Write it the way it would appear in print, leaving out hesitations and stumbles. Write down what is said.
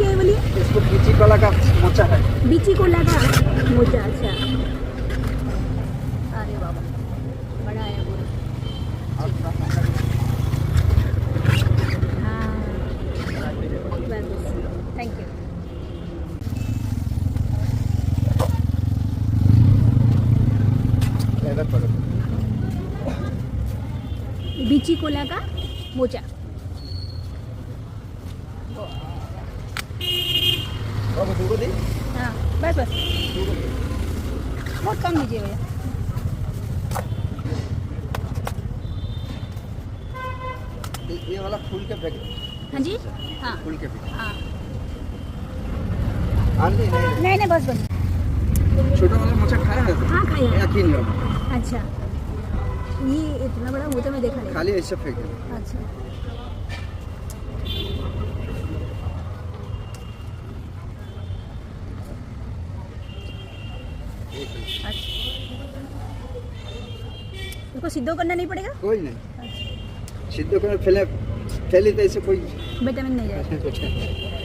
क्या है बोलिए? इसको बीची कोला का मोचा है। बीची कोला का मोचा, अच्छा। अरे बाबा, बड़ा है पूरा। हाँ, थैंक यू। बीची कोला का मोचा। हाँ बस बस, बहुत कम लीजिए भैया। ये वाला फूल के पैकेट। हाँ जी, हाँ फूल के पैकेट। हाँ, नहीं नहीं बस बस। छोटा वाला मोचा खाया है? हाँ खाया। यकीन लो। अच्छा, ये इतना बड़ा मोचा मैं देखा नहीं। खाली ऐसे फेंक दो। अच्छा, इसको सिद्धो करना नहीं पड़ेगा? कोई नहीं, अच्छा, सिद्धो कर फैले तो ऐसे कोई विटामिन नहीं जाएगा।